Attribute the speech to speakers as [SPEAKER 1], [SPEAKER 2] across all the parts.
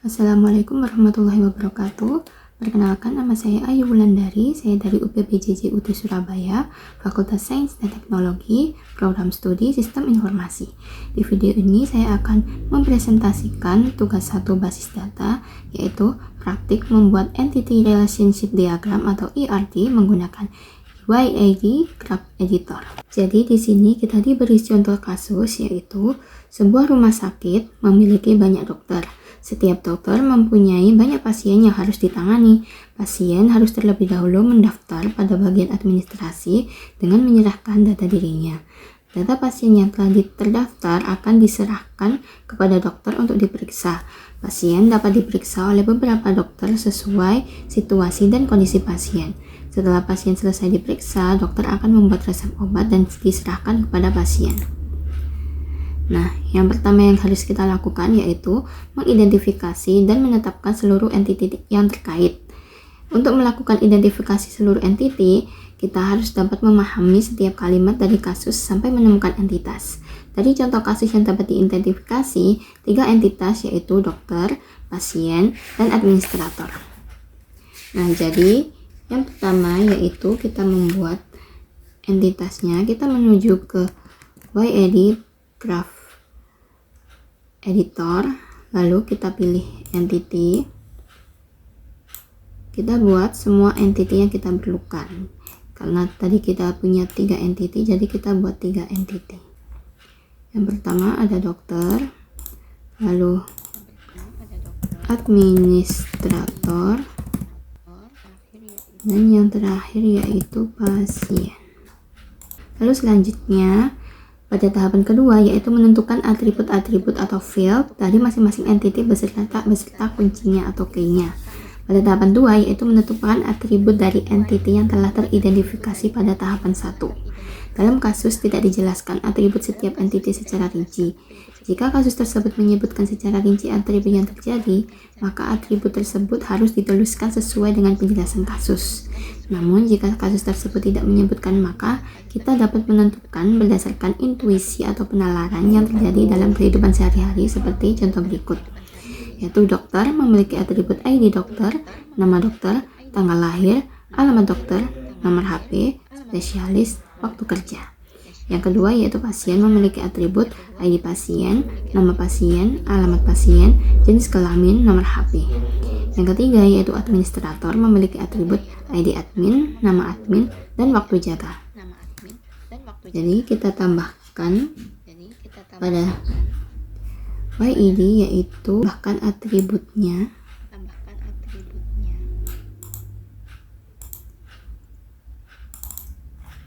[SPEAKER 1] Assalamualaikum warahmatullahi wabarakatuh. Perkenalkan, nama saya Ayu Wulandari. Saya dari UPBJJ UT Surabaya, Fakultas Sains dan Teknologi, Program Studi Sistem Informasi. Di video ini saya akan mempresentasikan tugas 1 basis data, yaitu praktik membuat Entity Relationship Diagram atau ERD menggunakan YAD Graph Editor. Jadi di sini kita diberi contoh kasus, yaitu sebuah rumah sakit memiliki banyak dokter. Setiap dokter mempunyai banyak pasien yang harus ditangani. Pasien harus terlebih dahulu mendaftar pada bagian administrasi dengan menyerahkan data dirinya. Data pasien yang telah terdaftar akan diserahkan kepada dokter untuk diperiksa. Pasien dapat diperiksa oleh beberapa dokter sesuai situasi dan kondisi pasien. Setelah pasien selesai diperiksa, dokter akan membuat resep obat dan diserahkan kepada pasien. Nah, yang pertama yang harus kita lakukan yaitu mengidentifikasi dan menetapkan seluruh entiti yang terkait. Untuk melakukan identifikasi seluruh entiti, kita harus dapat memahami setiap kalimat dari kasus sampai menemukan entitas. Dari contoh kasus yang dapat diidentifikasi, 3 entitas yaitu dokter, pasien, dan administrator. Nah, jadi yang pertama yaitu kita membuat entitasnya, kita menuju ke YAD Graph Editor, lalu kita pilih entity, kita buat semua entity yang kita perlukan. Karena tadi kita punya 3 entity, jadi kita buat 3 entity. Yang pertama ada dokter, lalu administrator, dan yang terakhir yaitu pasien. Lalu selanjutnya pada tahapan kedua yaitu menentukan atribut-atribut atau field dari masing-masing entity beserta kuncinya atau key-nya. Pada tahapan 2 yaitu menentukan atribut dari entity yang telah teridentifikasi pada tahapan 1. Dalam kasus tidak dijelaskan atribut setiap entity secara rinci. Jika kasus tersebut menyebutkan secara rinci atribut yang terjadi, maka atribut tersebut harus dituliskan sesuai dengan penjelasan kasus. Namun, jika kasus tersebut tidak menyebutkan, maka kita dapat menentukan berdasarkan intuisi atau penalaran yang terjadi dalam kehidupan sehari-hari seperti contoh berikut. Yaitu dokter memiliki atribut ID dokter, nama dokter, tanggal lahir, alamat dokter, nomor HP, spesialis, waktu kerja. Yang kedua yaitu pasien memiliki atribut ID pasien, nama pasien, alamat pasien, jenis kelamin, nomor HP. Yang ketiga yaitu administrator memiliki atribut ID admin, nama admin, dan waktu jaga. Jadi kita tambahkan pada YID yaitu bahkan atributnya.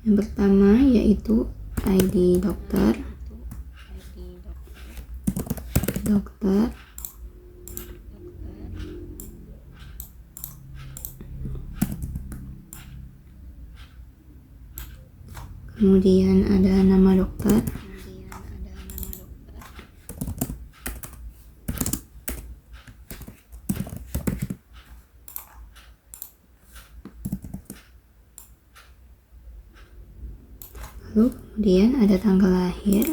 [SPEAKER 1] Yang pertama yaitu ID dokter, kemudian ada nama dokter, lalu kemudian ada tanggal lahir,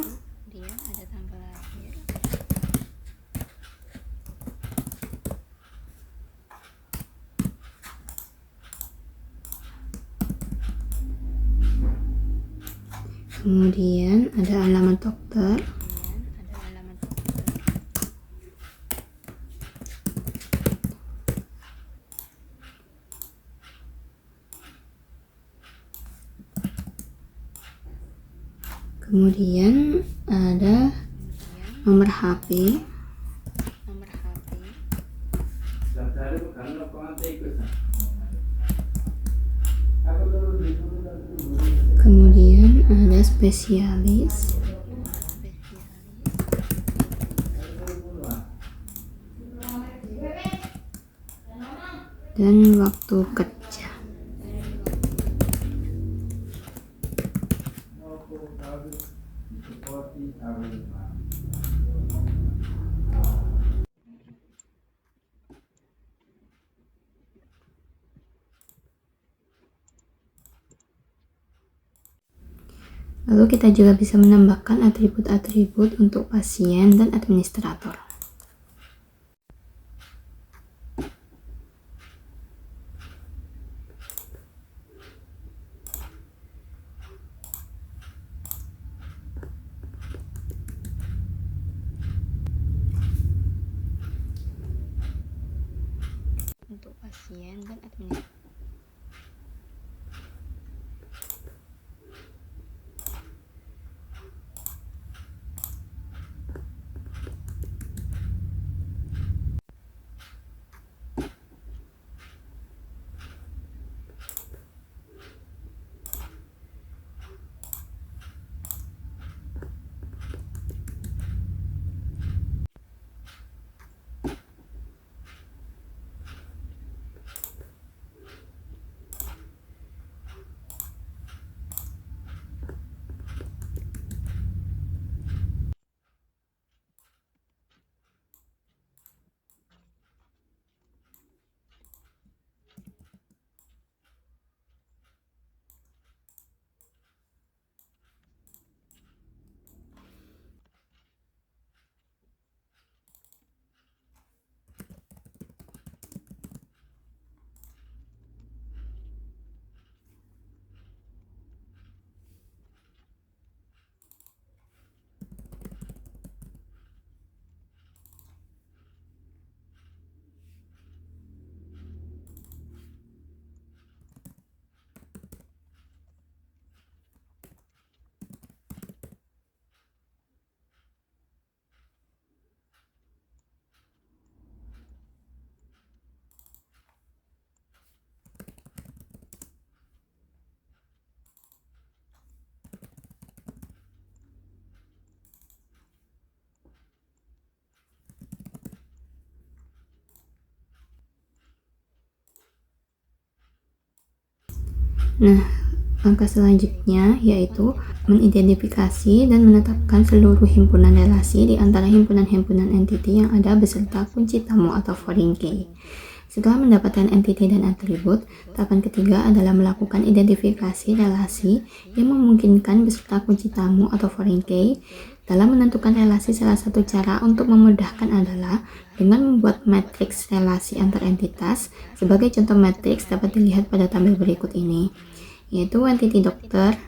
[SPEAKER 1] kemudian ada alamat dokter, kemudian ada nomor HP, kemudian ada spesialis, dan waktu kerja. Lalu kita juga bisa menambahkan atribut-atribut untuk pasien dan administrator. pasien dan administrasi. Nah, langkah selanjutnya yaitu mengidentifikasi dan menetapkan seluruh himpunan relasi di antara himpunan-himpunan entiti yang ada beserta kunci tamu atau foreign key. Setelah mendapatkan entiti dan atribut, tahapan ketiga adalah melakukan identifikasi relasi yang memungkinkan beserta kunci tamu atau foreign key. Dalam menentukan relasi, salah satu cara untuk memudahkan adalah dengan membuat matriks relasi antar entitas. Sebagai contoh matriks dapat dilihat pada tabel berikut ini, yaitu entiti dokter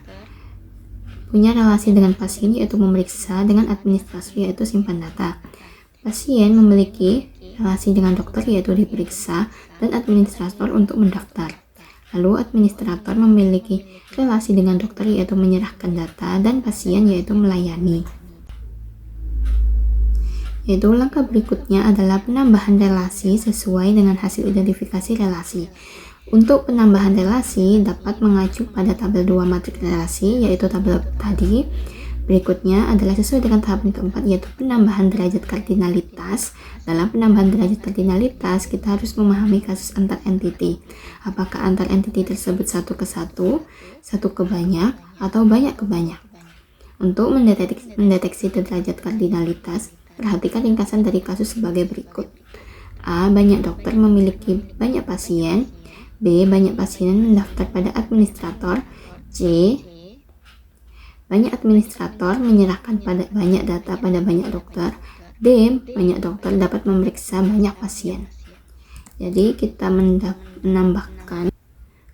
[SPEAKER 1] punya relasi dengan pasien yaitu memeriksa, dengan administrasi yaitu simpan data. Pasien memiliki relasi dengan dokter yaitu diperiksa, dan administrator untuk mendaftar. Lalu administrator memiliki relasi dengan dokter yaitu menyerahkan data, dan pasien yaitu melayani. Yaitu langkah berikutnya adalah penambahan relasi sesuai dengan hasil identifikasi relasi. Untuk penambahan relasi dapat mengacu pada tabel 2 matriks relasi, yaitu tabel tadi. Berikutnya adalah sesuai dengan tahapan keempat, yaitu penambahan derajat kardinalitas. Dalam penambahan derajat kardinalitas, kita harus memahami kasus antar entiti. Apakah antar entiti tersebut satu ke satu, satu ke banyak, atau banyak ke banyak. Untuk mendeteksi derajat kardinalitas, perhatikan ringkasan dari kasus sebagai berikut. A. Banyak dokter memiliki banyak pasien. B. Banyak pasien mendaftar pada administrator. C. Banyak administrator menyerahkan banyak data pada banyak dokter. D. Banyak dokter dapat memeriksa banyak pasien. Jadi kita menambahkan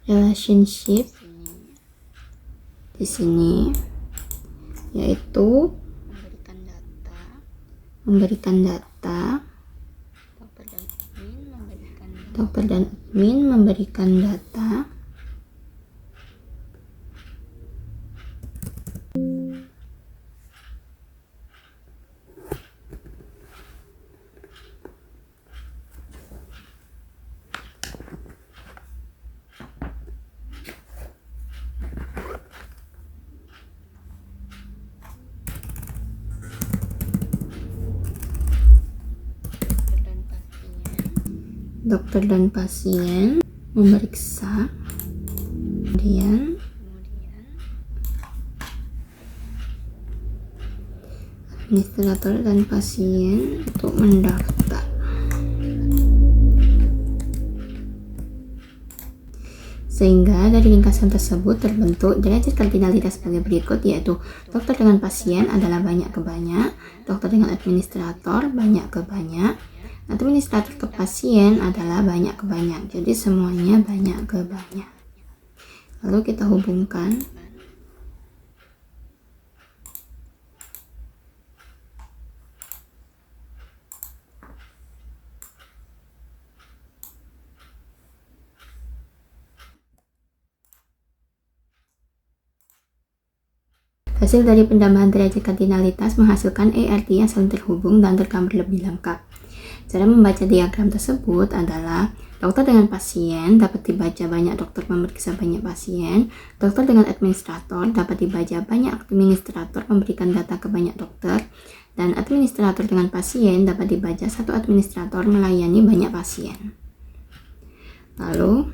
[SPEAKER 1] relationship di sini, yaitu memberikan data, dokter dan admin memberikan data, dokter dan pasien memeriksa, kemudian administrator dan pasien untuk mendaftar. Sehingga dari ringkasan tersebut terbentuk derajat kardinalitas sebagai berikut, yaitu dokter dengan pasien adalah banyak ke banyak, dokter dengan administrator banyak ke banyak, administrator ke pasien adalah banyak ke banyak. Jadi semuanya banyak ke banyak. Lalu kita hubungkan Hasil dari pendambahan derajat kardinalitas menghasilkan ERT yang saling terhubung dan tergambar lebih lengkap. Cara membaca diagram tersebut adalah dokter dengan pasien dapat dibaca banyak dokter memeriksa banyak pasien, dokter dengan administrator dapat dibaca banyak administrator memberikan data ke banyak dokter, dan administrator dengan pasien dapat dibaca satu administrator melayani banyak pasien. Lalu,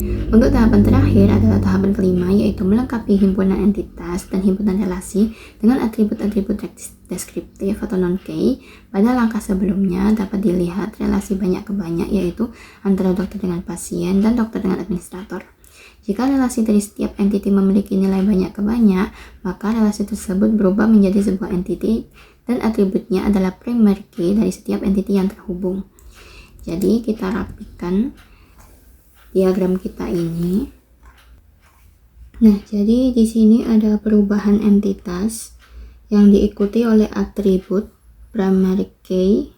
[SPEAKER 1] untuk tahapan terakhir adalah tahapan kelima, yaitu melengkapi himpunan entitas dan himpunan relasi dengan atribut-atribut deskriptif atau non-key. Pada langkah sebelumnya dapat dilihat relasi banyak ke banyak, yaitu antara dokter dengan pasien dan dokter dengan administrator. Jika relasi dari setiap entiti memiliki nilai banyak ke banyak, maka relasi tersebut berubah menjadi sebuah entiti dan atributnya adalah primary key dari setiap entiti yang terhubung. Jadi kita rapikan diagram kita ini. Nah, jadi di sini ada perubahan entitas yang diikuti oleh atribut primary key.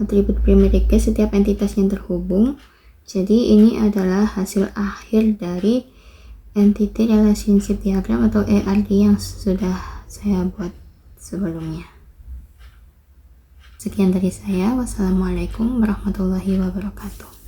[SPEAKER 1] Atribut primary key setiap entitas yang terhubung. Jadi ini adalah hasil akhir dari entity relationship diagram atau ERD yang sudah saya buat sebelumnya. Sekian dari saya. Wassalamualaikum warahmatullahi wabarakatuh.